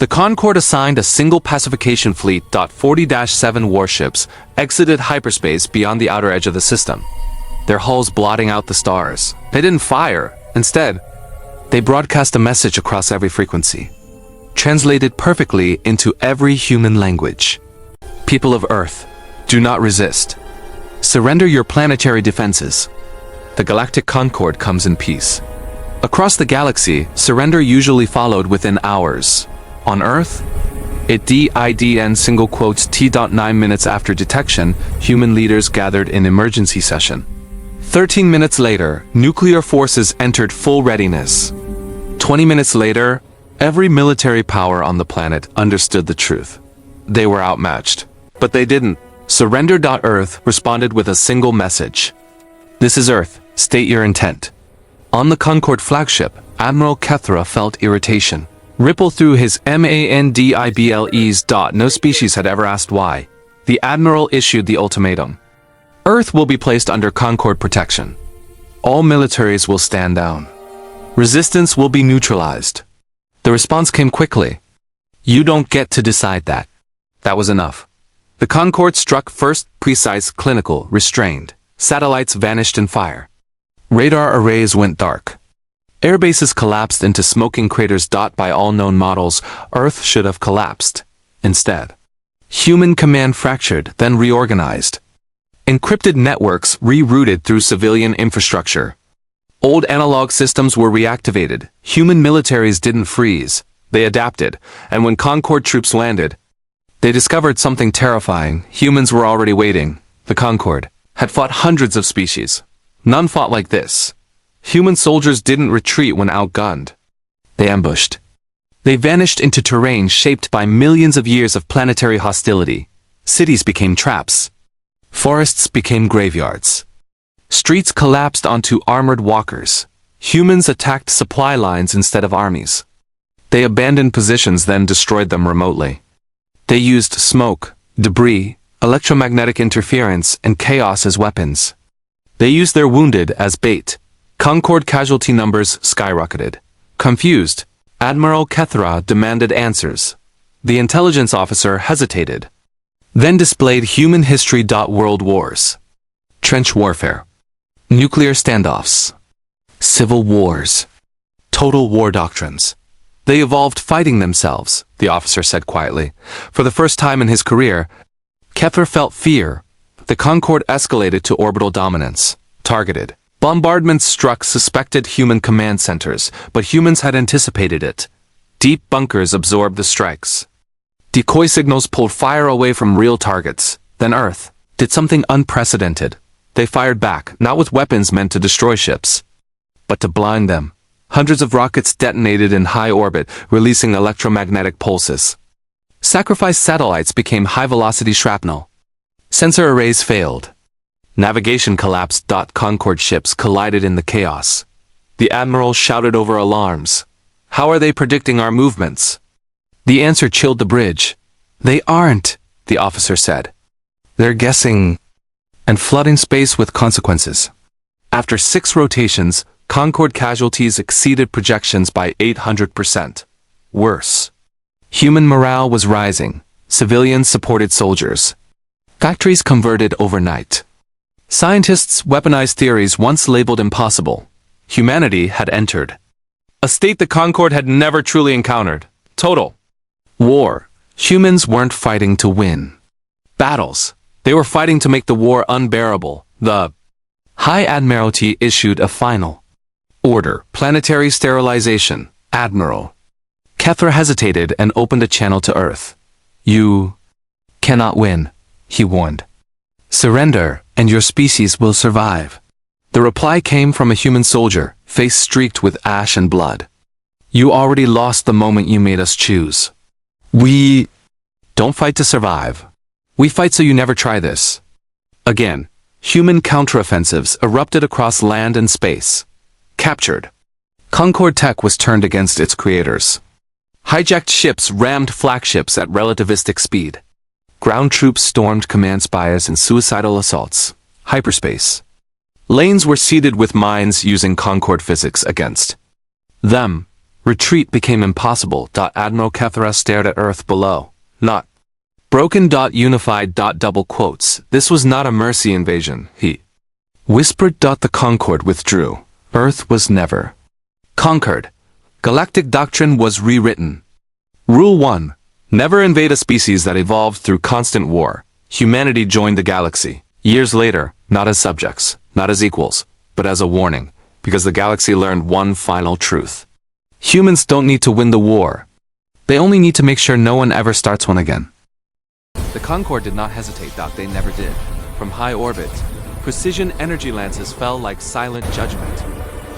The Concord assigned a single pacification fleet. 40-7 warships exited hyperspace beyond the outer edge of the system, their hulls blotting out the stars. They didn't fire. Instead, they broadcast a message across every frequency, translated perfectly into every human language. People of Earth, do not resist. Surrender your planetary defenses. The Galactic Concord comes in peace. Across the galaxy, surrender usually followed within hours. On Earth, it didn single quotes T.9 minutes after detection, human leaders gathered in emergency session. 13 minutes later, nuclear forces entered full readiness. 20 minutes later, every military power on the planet understood the truth. They were outmatched. But they didn't. Surrender. Earth responded with a single message. This is Earth. State your intent. On the Concord flagship, Admiral Kethra felt irritation ripple through his mandibles. No species had ever asked why. The Admiral issued the ultimatum. Earth will be placed under Concord protection. All militaries will stand down. Resistance will be neutralized. The response came quickly. You don't get to decide that. That was enough. The Concord struck first, precise, clinical, restrained. Satellites vanished in fire. Radar arrays went dark. Airbases collapsed into smoking craters. By all known models, Earth should have collapsed. Instead, human command fractured, then reorganized. Encrypted networks rerouted through civilian infrastructure. Old analog systems were reactivated. Human militaries didn't freeze. They adapted, and when Concord troops landed, they discovered something terrifying. Humans were already waiting. The Concord had fought hundreds of species. None fought like this. Human soldiers didn't retreat when outgunned. They ambushed. They vanished into terrain shaped by millions of years of planetary hostility. Cities became traps. Forests became graveyards. Streets collapsed onto armored walkers. Humans attacked supply lines instead of armies. They abandoned positions, then destroyed them remotely. They used smoke, debris, electromagnetic interference, and chaos as weapons. They used their wounded as bait. Concord casualty numbers skyrocketed. Confused, Admiral Kethra demanded answers. The intelligence officer hesitated, then displayed human history. World wars, trench warfare, nuclear standoffs, civil wars, total war doctrines. They evolved fighting themselves, the officer said quietly. For the first time in his career, Kethra felt fear. The Concord escalated to orbital dominance. Targeted bombardments struck suspected human command centers, but humans had anticipated it. Deep bunkers absorbed the strikes. Decoy signals pulled fire away from real targets. Then Earth did something unprecedented. They fired back, not with weapons meant to destroy ships, but to blind them. Hundreds of rockets detonated in high orbit, releasing electromagnetic pulses. Sacrificed satellites became high-velocity shrapnel. Sensor arrays failed. Navigation collapsed. Concord ships collided in the chaos. The Admiral shouted over alarms. How are they predicting our movements? The answer chilled the bridge. They aren't, the officer said. They're guessing and flooding space with consequences. After 6 rotations, Concord casualties exceeded projections by 800%. Worse, human morale was rising. Civilians supported soldiers. Factories converted overnight. Scientists weaponized theories once labeled impossible. Humanity had entered a state the Concord had never truly encountered. Total war. Humans weren't fighting to win battles. They were fighting to make the war unbearable. The High Admiralty issued a final order. Planetary sterilization. Admiral Kethra hesitated and opened a channel to Earth. You cannot win, he warned. Surrender, and your species will survive. The reply came from a human soldier, face streaked with ash and blood. You already lost the moment you made us choose. We don't fight to survive. We fight so you never try this. Again, human counteroffensives erupted across land and space. Captured. Concord tech was turned against its creators. Hijacked ships rammed flagships at relativistic speed. Ground troops stormed command spires in suicidal assaults. Hyperspace. Lanes were seeded with mines using Concord physics against them. Retreat became impossible. Admiral Kethra stared at Earth below. Not broken. Unified. Double quotes. This was not a mercy invasion, he whispered. The Concord withdrew. Earth was never conquered. Galactic doctrine was rewritten. Rule 1. Never invade a species that evolved through constant war. Humanity joined the galaxy. Years later, not as subjects, not as equals, but as a warning, because the galaxy learned one final truth. Humans don't need to win the war. They only need to make sure no one ever starts one again. The Concord did not hesitate. They never did. From high orbit, precision energy lances fell like silent judgment.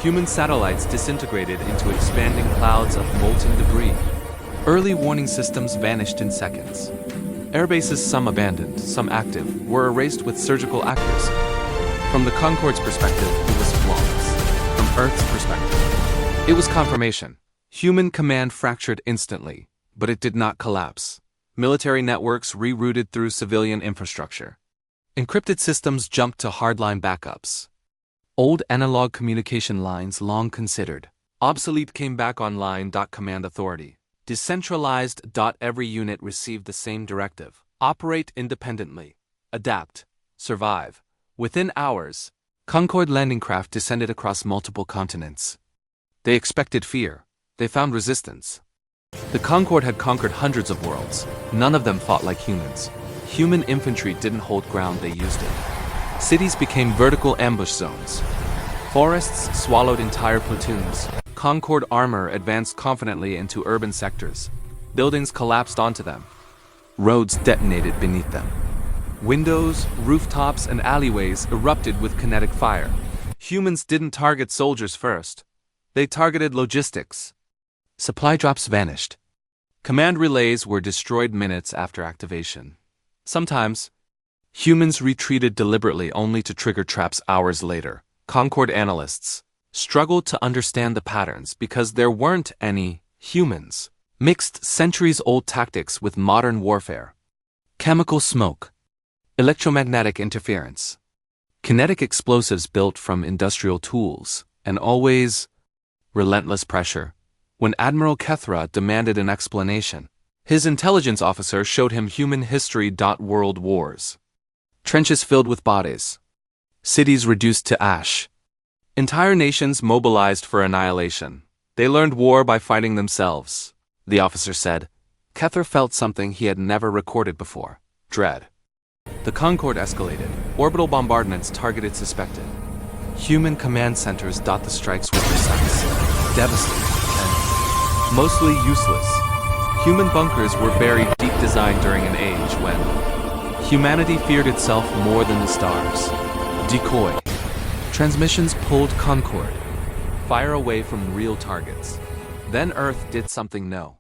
Human satellites disintegrated into expanding clouds of molten debris. Early warning systems vanished in seconds. Airbases, some abandoned, some active, were erased with surgical accuracy. From the Concord's perspective, it was flawless. From Earth's perspective, it was confirmation. Human command fractured instantly, but it did not collapse. Military networks rerouted through civilian infrastructure. Encrypted systems jumped to hardline backups. Old analog communication lines long considered obsolete came back online. Command authority decentralized. Every unit received the same directive: operate independently, adapt, survive. Within hours, Concord landing craft descended across multiple continents. They expected fear. They found resistance. The Concord had conquered hundreds of worlds. None of them fought like humans. Human infantry didn't hold ground, they used it. Cities became vertical ambush zones. Forests swallowed entire platoons. Concord armor advanced confidently into urban sectors. Buildings collapsed onto them. Roads detonated beneath them. Windows, rooftops, and alleyways erupted with kinetic fire. Humans didn't target soldiers first. They targeted logistics. Supply drops vanished. Command relays were destroyed minutes after activation. Sometimes, humans retreated deliberately only to trigger traps hours later. Concord analysts struggled to understand the patterns because there weren't any humans. Mixed centuries-old tactics with modern warfare. Chemical smoke. Electromagnetic interference. Kinetic explosives built from industrial tools. And always relentless pressure. When Admiral Kethra demanded an explanation, his intelligence officer showed him human history. World wars. Trenches filled with bodies. Cities reduced to ash. Entire nations mobilized for annihilation. They learned war by fighting themselves, the officer said. Kethra felt something he had never recorded before: dread. The Concord escalated. Orbital bombardments targeted suspected. Human command centers. The strikes were precise, devastating, and mostly useless. Human bunkers were buried deep, designed during an age when humanity feared itself more than the stars. Decoy. Transmissions pulled Concord fire away from real targets. Then Earth did something no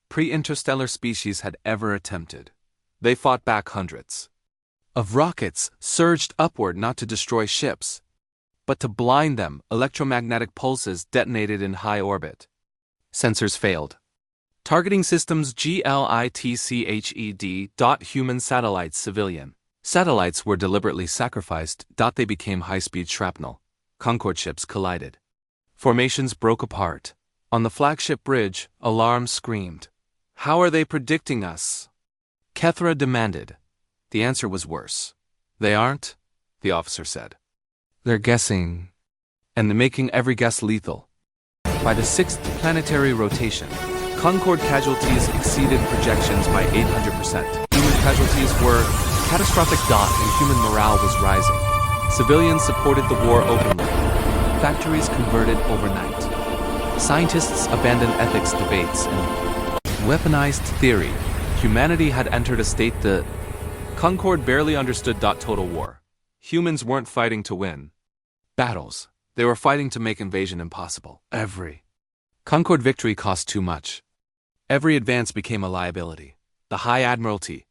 pre-interstellar species had ever attempted. They fought back. Hundreds of rockets surged upward, not to destroy ships, but to blind them. Electromagnetic pulses detonated in high orbit. Sensors failed. Targeting systems glitched. Human satellites. Civilian satellites were deliberately sacrificed. They became high-speed shrapnel. Concord ships collided. Formations broke apart. On the flagship bridge, alarms screamed. How are they predicting us? Kethra demanded. The answer was worse. They aren't, the officer said. They're guessing, and making every guess lethal. By the sixth planetary rotation, Concord casualties exceeded projections by 800%. Human casualties were catastrophic. And human morale was rising. Civilians supported the war openly. Factories converted overnight. Scientists abandoned ethics debates and weaponized theory. Humanity had entered a state the Concord barely understood. Total war. Humans weren't fighting to win battles. They were fighting to make invasion impossible. Every Concord victory cost too much. Every advance became a liability. The High Admiralty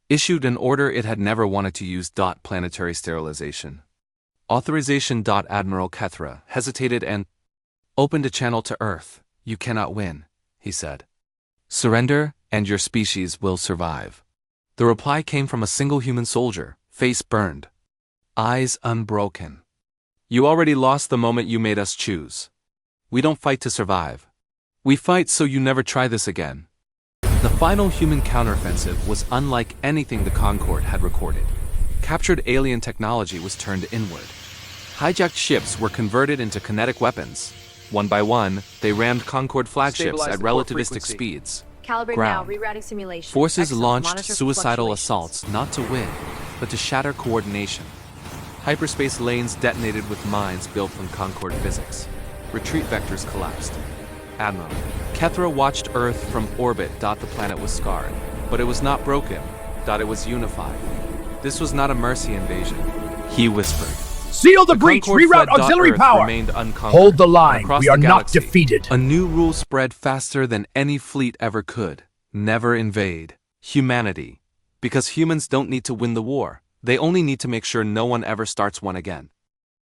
issued an order it had never wanted to use. Planetary sterilization. Authorization. Admiral Kethra hesitated and opened a channel to Earth. You cannot win, he said. Surrender, and your species will survive. The reply came from a single human soldier, face burned, eyes unbroken. You already lost the moment you made us choose. We don't fight to survive. We fight so you never try this again. The final human counteroffensive was unlike anything the Concord had recorded. Captured alien technology was turned inward. Hijacked ships were converted into kinetic weapons. One by one, they rammed Concord flagships at relativistic speeds. Calibrate now, rerouting simulation. Forces Excellent. launched Monitor suicidal fluctuations. assaults not to win, but to shatter coordination. Hyperspace lanes detonated with mines built from Concord physics. Retreat vectors collapsed. Admiral, Kethra watched Earth from orbit. The planet was scarred, but it was not broken. It was unified. This was not a mercy invasion, he whispered. Seal the breach! Concord Reroute fled. auxiliary Earth power! remained unconquered. Hold the line. Across We are the not galaxy, defeated. A new rule spread faster than any fleet ever could. Never invade humanity. Because humans don't need to win the war. They only need to make sure no one ever starts one again.